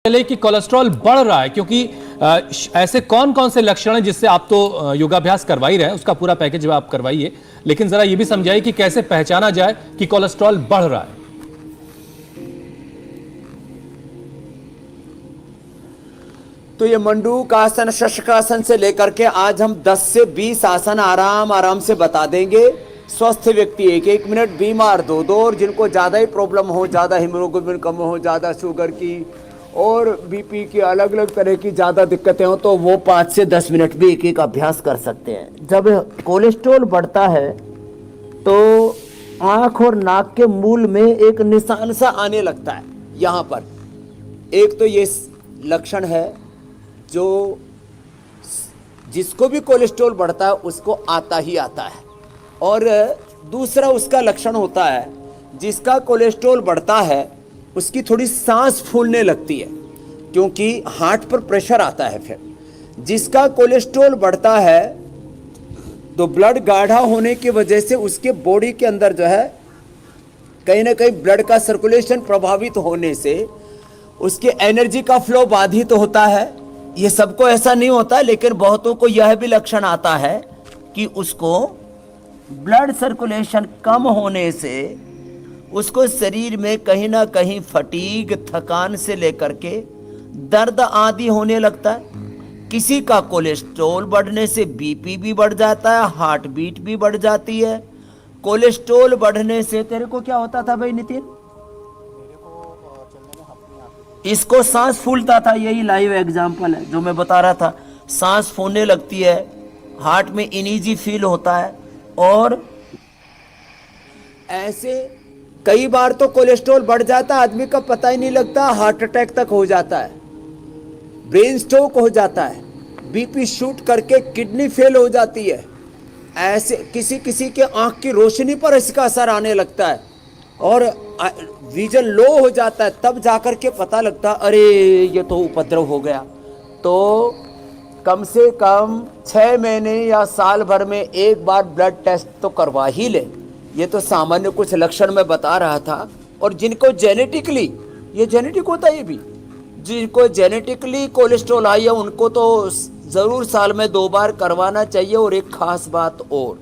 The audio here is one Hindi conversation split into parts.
चले कि कोलेस्ट्रॉल बढ़ रहा है, क्योंकि ऐसे कौन कौन से लक्षण हैं जिससे आप तो योगाभ्यास करवा ही रहे हैं, उसका पूरा पैकेज आप करवाइए, लेकिन जरा ये भी समझाइए कि कैसे पहचाना जाए कि कोलेस्ट्रॉल बढ़ रहा है। तो ये मंडूक आसन, शशकासन से लेकर के आज हम 10 से 20 आसन आराम से बता देंगे। स्वस्थ व्यक्ति 1-1 मिनट, बीमार 2-2, और जिनको ज़्यादा ही प्रॉब्लम हो, ज़्यादा हीमोग्लोबिन कम हो, ज़्यादा शुगर की और बीपी की अलग अलग तरह की ज़्यादा दिक्कतें हो, तो वो 5 से 10 मिनट भी एक अभ्यास कर सकते हैं। जब कोलेस्ट्रॉल बढ़ता है तो आँख और नाक के मूल में एक निशान सा आने लगता है। यहाँ पर एक तो ये लक्षण है जो जिसको भी कोलेस्ट्रॉल बढ़ता है उसको आता ही आता है, और दूसरा उसका लक्षण होता है जिसका कोलेस्ट्रॉल बढ़ता है उसकी थोड़ी सांस फूलने लगती है, क्योंकि हार्ट पर प्रेशर आता है। फिर जिसका कोलेस्ट्रॉल बढ़ता है तो ब्लड गाढ़ा होने की वजह से उसके बॉडी के अंदर जो है कहीं ना कहीं ब्लड का सर्कुलेशन प्रभावित होने से उसके एनर्जी का फ्लो बाधित होता है। ये सबको ऐसा नहीं होता, लेकिन बहुतों को यह भी लक्षण आता है कि उसको ब्लड सर्कुलेशन कम होने से उसको शरीर में कहीं ना कहीं फटीग, थकान से लेकर के दर्द आदि होने लगता है। किसी का कोलेस्ट्रॉल बढ़ने से बीपी भी बढ़ जाता है, हार्ट बीट भी बढ़ जाती है। कोलेस्ट्रॉल बढ़ने से तेरे को क्या होता था भाई नितिन? इसको सांस फूलता था, यही लाइव एग्जांपल है जो मैं बता रहा था। सांस फूलने लगती है, हार्ट में इनीजी फील होता है, और ऐसे कई बार तो कोलेस्ट्रॉल बढ़ जाता है, आदमी का पता ही नहीं लगता, हार्ट अटैक तक हो जाता है, ब्रेन स्ट्रोक हो जाता है, बीपी शूट करके किडनी फेल हो जाती है। ऐसे किसी किसी के आंख की रोशनी पर इसका असर आने लगता है और विजन लो हो जाता है, तब जाकर के पता लगता अरे ये तो उपद्रव हो गया। तो कम से कम 6 महीने या साल भर में एक बार ब्लड टेस्ट तो करवा ही ले। ये तो सामान्य कुछ लक्षण मैं बता रहा था। और जिनको जेनेटिकली, ये जेनेटिक होता है, ये भी जिनको जेनेटिकली कोलेस्ट्रॉल आई है उनको तो ज़रूर साल में 2 बार करवाना चाहिए। और एक ख़ास बात और,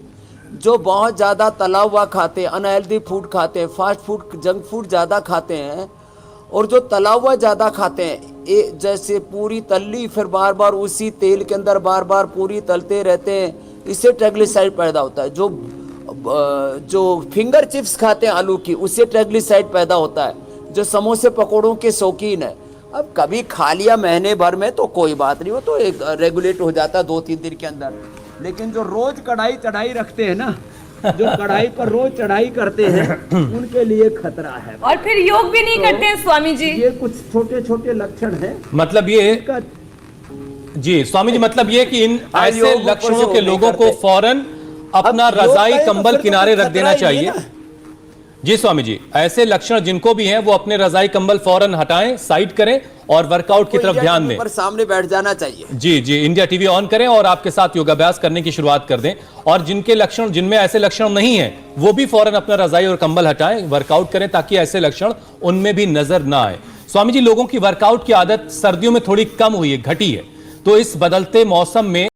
जो बहुत ज़्यादा तला हुआ खाते हैं, अनहेल्दी फूड खाते हैं, फास्ट फूड, जंक फूड ज़्यादा खाते हैं, और जो तला हुआ ज़्यादा खाते हैं, जैसे पूरी तली फिर बार बार उसी तेल के अंदर बार बार पूरी तलते रहते हैं, इससे ट्राइग्लिसराइड पैदा होता है। जो फिंगर चिप्स खाते हैं आलू की, उससे ट्राइग्लिसराइड पैदा होता है। जो समोसे पकौड़ों के शौकीन है, अब कभी खा लिया महीने भर में तो कोई बात नहीं, हो तो एक रेगुलेट हो जाता है 2-3 दिन के अंदर। लेकिन जो रोज कढ़ाई चढ़ाई रखते हैं ना, जो कढ़ाई पर रोज चढ़ाई करते हैं, उनके लिए खतरा है। और फिर योग भी नहीं करते हैं स्वामी जी। ये कुछ छोटे छोटे लक्षण हैं। मतलब ये जी स्वामी जी, मतलब ये कि इन ऐसे लक्षणों के लोगों को फौरन अपना रजाई कंबल किनारे रख देना चाहिए। जी स्वामी जी, ऐसे लक्षण जिनको भी हैं वो अपने रजाई कंबल फौरन हटाएं, साइड करें और वर्कआउट की तरफ ध्यान दें। पर सामने बैठ जाना चाहिए। जी जी, इंडिया टीवी ऑन करें और आपके साथ योगाभ्यास करने की शुरुआत कर दें। और जिनके लक्षण, जिनमें ऐसे लक्षण नहीं है, वो भी फौरन अपना रजाई और कंबल हटाएं, वर्कआउट करें, ताकि ऐसे लक्षण उनमें भी नजर ना आए। स्वामी जी, लोगों की वर्कआउट की आदत सर्दियों में थोड़ी कम हुई है, घटी है, तो इस बदलते मौसम में